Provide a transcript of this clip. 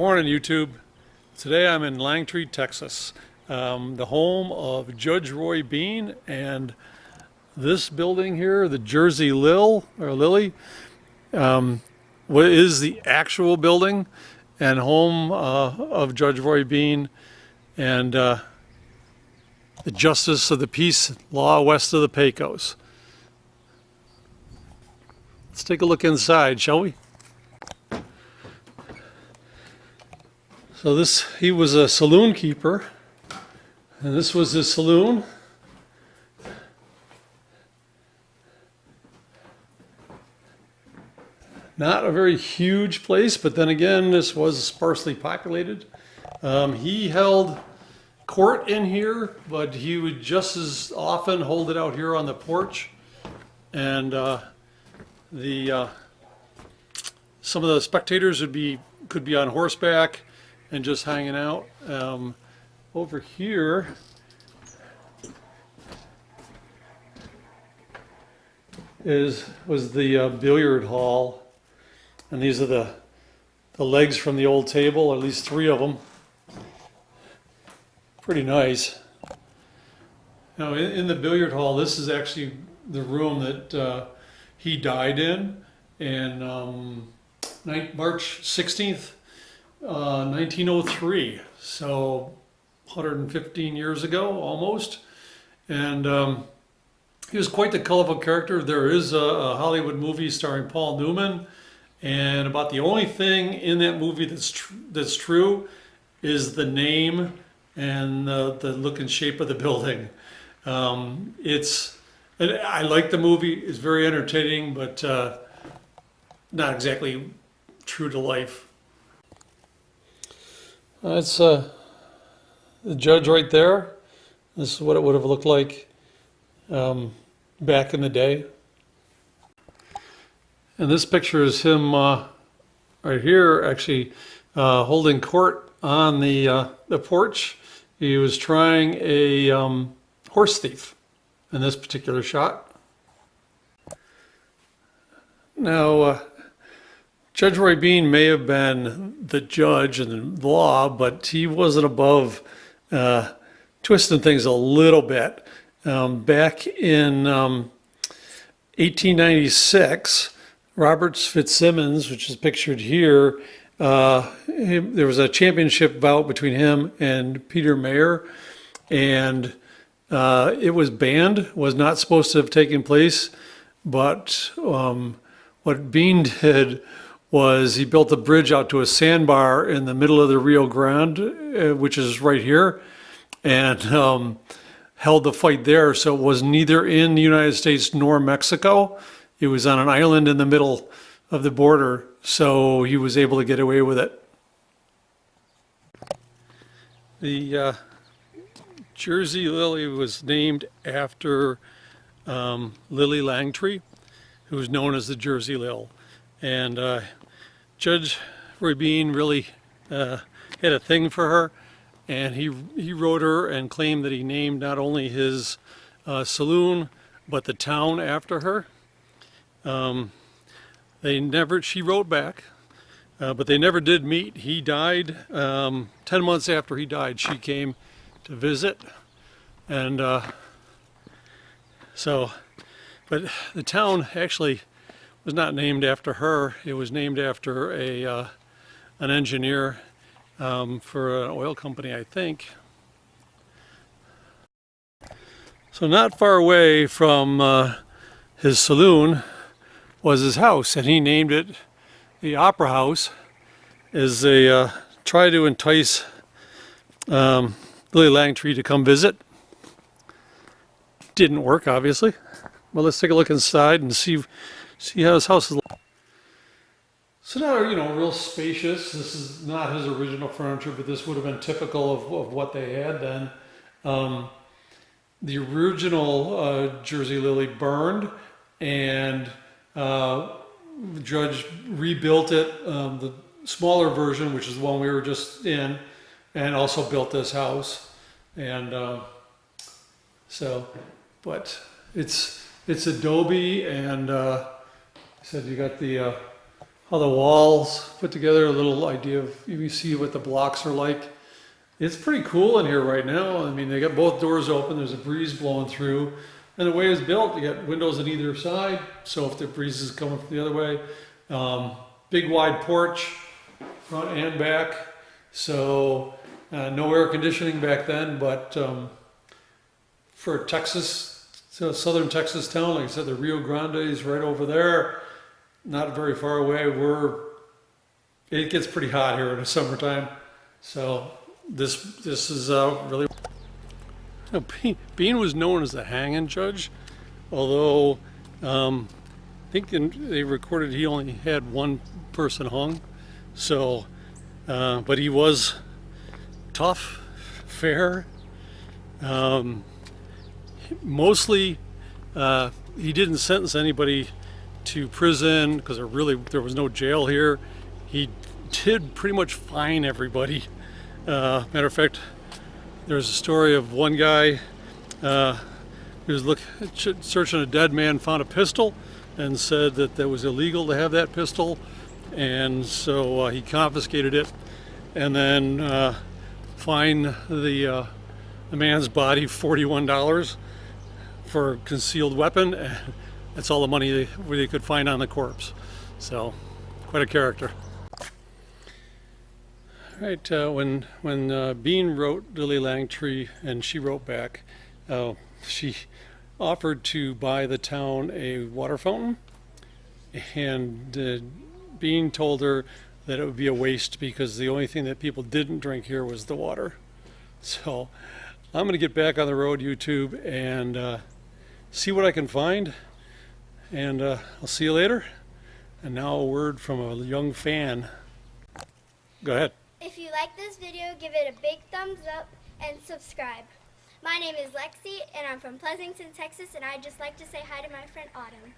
Morning, YouTube. Today I'm in Langtree, Texas, the home of Judge Roy Bean, and this building here, the Jersey Lily, what is the actual building and home of Judge Roy Bean and the Justice of the Peace Law west of the Pecos. Let's take a look inside, shall we? So he was a saloon keeper, and this was his saloon. Not a very huge place, but then again, this was sparsely populated. He held court in here, but he would just as often hold it out here on the porch. And some of the spectators could be on horseback and just hanging out. Over here was the billiard hall, and these are the legs from the old table, or at least three of them. Pretty nice. Now in the billiard hall, this is actually the room that he died in, and March 16th, 1903, so 115 years ago almost. And he was quite the colorful character. There is a Hollywood movie starring Paul Newman, and about the only thing in that movie that's true is the name and the look and shape of the building. I like the movie. It's very entertaining, but not exactly true to life. That's the judge right there. This is what it would have looked like back in the day. And this picture is him right here, actually holding court on the porch. He was trying a horse thief in this particular shot. Now, Judge Roy Bean may have been the judge in the law, but he wasn't above twisting things a little bit. Back in 1896, Robert Fitzsimmons, which is pictured here, there was a championship bout between him and Peter Mayer, and it was banned, was not supposed to have taken place, but what Bean did was he built a bridge out to a sandbar in the middle of the Rio Grande, which is right here, and held the fight there. So it was neither in the United States nor Mexico. It was on an island in the middle of the border, so he was able to get away with it. The Jersey Lily was named after Lily Langtree, who was known as the Jersey Lil. And Judge Roy Bean really had a thing for her, and he wrote her and claimed that he named not only his saloon but the town after her. She wrote back, but they never did meet. He died 10 months after he died. She came to visit, and but the town actually was not named after her. It was named after an engineer for an oil company, I think. So not far away from his saloon was his house, and he named it the Opera House as they try to entice Lily Langtree to come visit. Didn't work, obviously. Well, let's take a look inside and see how his house is. So now, real spacious. This is not his original furniture, but this would have been typical of what they had then. The original Jersey Lily burned, and the judge rebuilt it, the smaller version, which is the one we were just in, and also built this house. And but it's adobe, and said you got the how the walls put together, a little idea of, you see what the blocks are like. It's pretty cool in here right now. I mean, they got both doors open, there's a breeze blowing through. And the way it's built, you got windows on either side, so if the breeze is coming from the other way. Big wide porch, front and back. So no air conditioning back then, but for Texas, so southern Texas town, like I said, the Rio Grande is right over there, not very far away. It gets pretty hot here in the summertime. So this is really. Bean was known as the hanging judge, although I think they recorded he only had one person hung. So, but he was tough, fair. Mostly, he didn't sentence anybody to prison because there was no jail here. He did pretty much fine everybody. Matter of fact, there's a story of one guy who was searching a dead man, found a pistol, and said that that was illegal to have that pistol, and so he confiscated it, and then fined the man's body $41 for concealed weapon. That's all the money they could find on the corpse. So, quite a character. Right, when Bean wrote Lily Langtry and she wrote back, she offered to buy the town a water fountain, and Bean told her that it would be a waste because the only thing that people didn't drink here was the water. So I'm going to get back on the road, YouTube, and see what I can find, and I'll see you later. And now a word from a young fan. Go ahead. If you like this video, give it a big thumbs up and subscribe. My name is Lexi, and I'm from Pleasanton, Texas, and I'd just like to say hi to my friend Autumn.